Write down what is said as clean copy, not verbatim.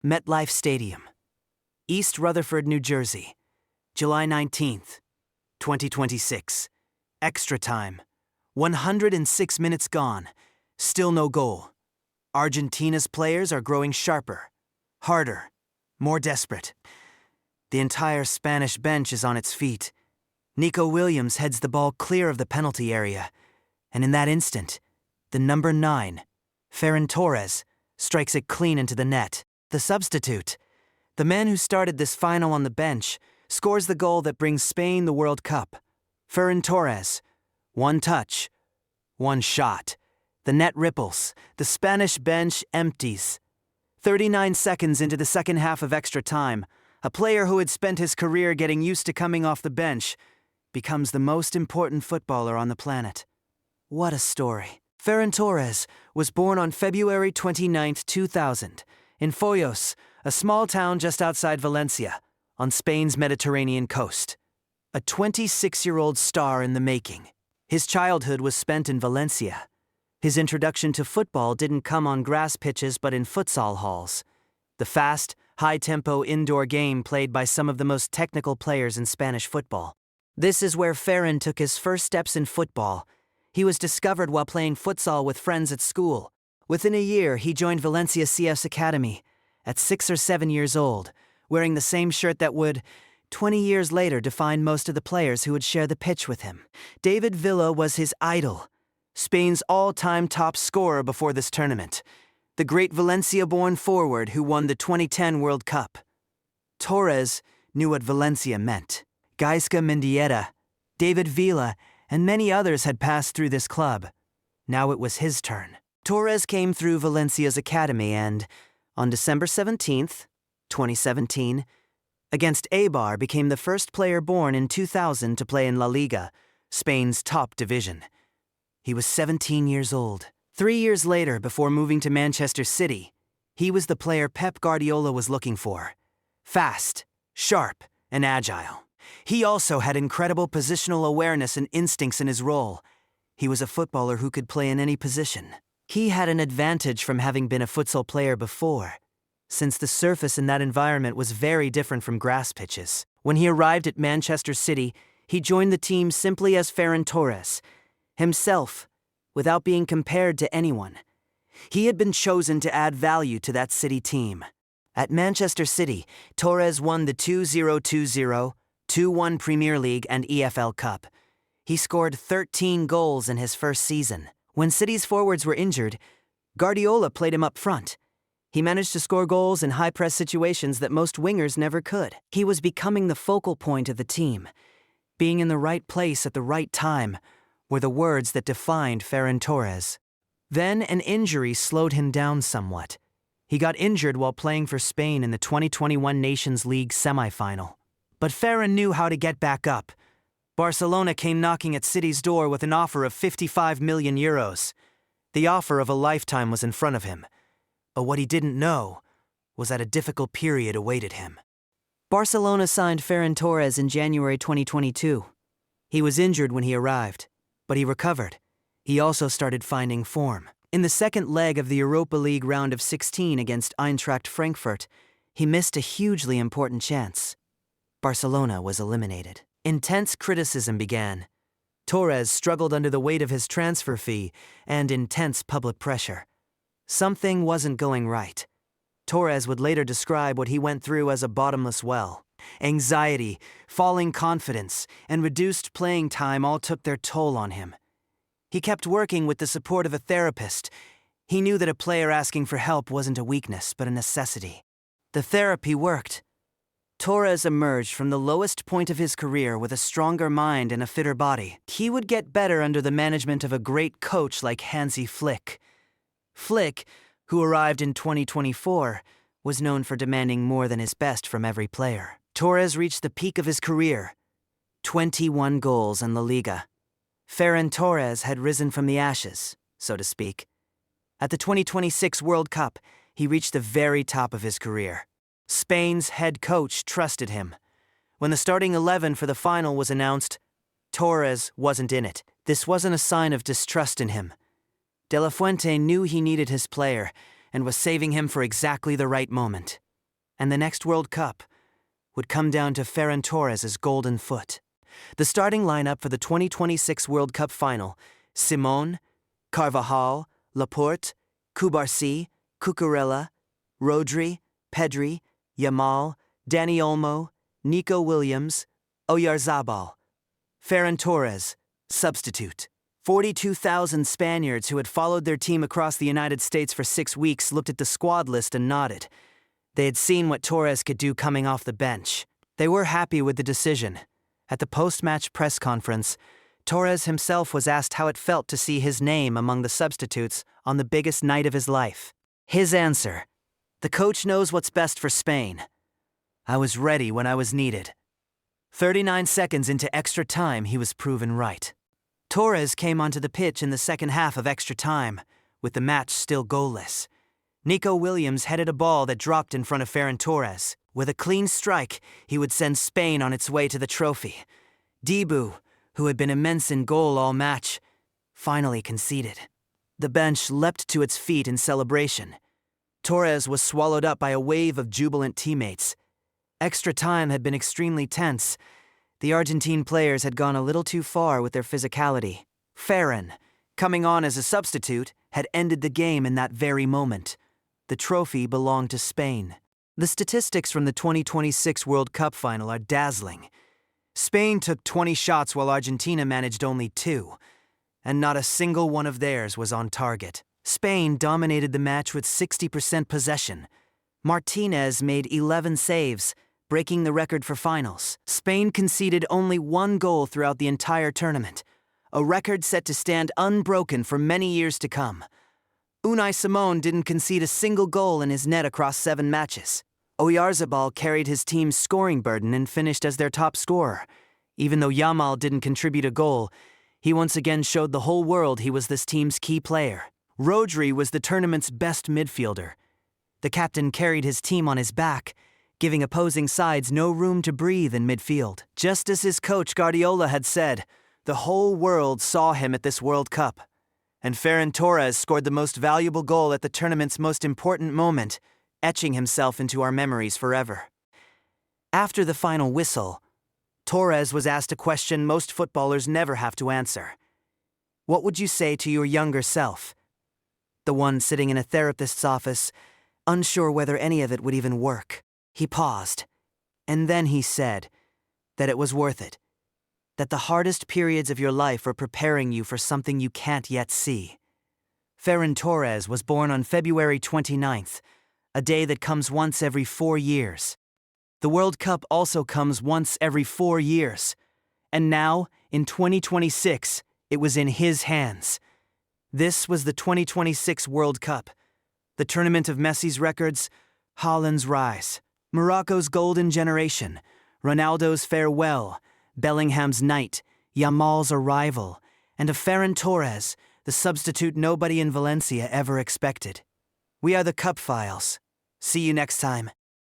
MetLife Stadium, East Rutherford, New Jersey, July 19th, 2026. Extra time. 106 minutes gone. Still no goal. Argentina's players are growing sharper, harder, more desperate. The entire Spanish bench is on its feet. Nico Williams heads the ball clear of the penalty area, and in that instant, the number 9, Ferran Torres, strikes it clean into the net. The substitute, the man who started this final on the bench, scores the goal that brings Spain the World Cup. Ferran Torres, one touch, one shot. The net ripples, the Spanish bench empties. 39 seconds into the second half of extra time, a player who had spent his career getting used to coming off the bench becomes the most important footballer on the planet. What a story. Ferran Torres was born on February 29, 2000, in Foyos, a small town just outside Valencia, on Spain's Mediterranean coast. A 26-year-old star in the making. His childhood was spent in Valencia. His introduction to football didn't come on grass pitches but in futsal halls, the fast, high-tempo indoor game played by some of the most technical players in Spanish football. This is where Ferran took his first steps in football. He was discovered while playing futsal with friends at school. Within a year, he joined Valencia CF's academy, at 6 or 7 years old, wearing the same shirt that would, 20 years later, define most of the players who would share the pitch with him. David Villa was his idol, Spain's all-time top scorer before this tournament, the great Valencia-born forward who won the 2010 World Cup. Torres knew what Valencia meant. Gaisca Mendieta, David Villa, and many others had passed through this club. Now it was his turn. Torres came through Valencia's academy and, on December 17th, 2017, against Eibar became the first player born in 2000 to play in La Liga, Spain's top division. He was 17 years old. 3 years later, before moving to Manchester City, he was the player Pep Guardiola was looking for. Fast, sharp, and agile. He also had incredible positional awareness and instincts in his role. He was a footballer who could play in any position. He had an advantage from having been a futsal player before, since the surface in that environment was very different from grass pitches. When he arrived at Manchester City, he joined the team simply as Ferran Torres, himself, without being compared to anyone. He had been chosen to add value to that City team. At Manchester City, Torres won the 2020, 2-1 Premier League and EFL Cup. He scored 13 goals in his first season. When City's forwards were injured, Guardiola played him up front. He managed to score goals in high-press situations that most wingers never could. He was becoming the focal point of the team. Being in the right place at the right time were the words that defined Ferran Torres. Then an injury slowed him down somewhat. He got injured while playing for Spain in the 2021 Nations League semi-final. But Ferran knew how to get back up. Barcelona came knocking at City's door with an offer of 55 million euros. The offer of a lifetime was in front of him. But what he didn't know was that a difficult period awaited him. Barcelona signed Ferran Torres in January 2022. He was injured when he arrived, but he recovered. He also started finding form. In the second leg of the Europa League round of 16 against Eintracht Frankfurt, he missed a hugely important chance. Barcelona was eliminated. Intense criticism began. Torres struggled under the weight of his transfer fee and intense public pressure. Something wasn't going right. Torres would later describe what he went through as a bottomless well. Anxiety, falling confidence, and reduced playing time all took their toll on him. He kept working with the support of a therapist. He knew that a player asking for help wasn't a weakness, but a necessity. The therapy worked. Torres emerged from the lowest point of his career with a stronger mind and a fitter body. He would get better under the management of a great coach like Hansi Flick. Flick, who arrived in 2024, was known for demanding more than his best from every player. Torres reached the peak of his career, 21 goals in La Liga. Ferran Torres had risen from the ashes, so to speak. At the 2026 World Cup, he reached the very top of his career. Spain's head coach trusted him. When the starting 11 for the final was announced, Torres wasn't in it. This wasn't a sign of distrust in him. De La Fuente knew he needed his player and was saving him for exactly the right moment. And the next World Cup would come down to Ferran Torres' golden foot. The starting lineup for the 2026 World Cup final: Simón, Carvajal, Laporte, Cubarsí, Cucurella, Rodri, Pedri, Yamal, Dani Olmo, Nico Williams, Oyarzabal. Ferran Torres, substitute. 42,000 Spaniards who had followed their team across the United States for 6 weeks looked at the squad list and nodded. They had seen what Torres could do coming off the bench. They were happy with the decision. At the post-match press conference, Torres himself was asked how it felt to see his name among the substitutes on the biggest night of his life. His answer: "The coach knows what's best for Spain. I was ready when I was needed." 39 seconds into extra time, he was proven right. Torres came onto the pitch in the second half of extra time, with the match still goalless. Nico Williams headed a ball that dropped in front of Ferran Torres. With a clean strike, he would send Spain on its way to the trophy. Dibu, who had been immense in goal all match, finally conceded. The bench leapt to its feet in celebration. Torres was swallowed up by a wave of jubilant teammates. Extra time had been extremely tense. The Argentine players had gone a little too far with their physicality. Ferran, coming on as a substitute, had ended the game in that very moment. The trophy belonged to Spain. The statistics from the 2026 World Cup final are dazzling. Spain took 20 shots while Argentina managed only 2, and not a single one of theirs was on target. Spain dominated the match with 60% possession. Martinez made 11 saves, breaking the record for finals. Spain conceded only 1 goal throughout the entire tournament, a record set to stand unbroken for many years to come. Unai Simón didn't concede a single goal in his net across 7 matches. Oyarzabal carried his team's scoring burden and finished as their top scorer. Even though Yamal didn't contribute a goal, he once again showed the whole world he was this team's key player. Rodri was the tournament's best midfielder. The captain carried his team on his back, giving opposing sides no room to breathe in midfield. Just as his coach Guardiola had said, the whole world saw him at this World Cup. And Ferran Torres scored the most valuable goal at the tournament's most important moment, etching himself into our memories forever. After the final whistle, Torres was asked a question most footballers never have to answer. What would you say to your younger self? The one sitting in a therapist's office, unsure whether any of it would even work. He paused, and then he said that it was worth it, that the hardest periods of your life are preparing you for something you can't yet see. Ferran Torres was born on February 29th, a day that comes once every 4 years. The World Cup also comes once every 4 years. And now, in 2026, it was in his hands. This was the 2026 World Cup, the tournament of Messi's records, Haaland's rise, Morocco's golden generation, Ronaldo's farewell, Bellingham's night, Yamal's arrival, and of Ferran Torres, the substitute nobody in Valencia ever expected. We are the Cup Files. See you next time.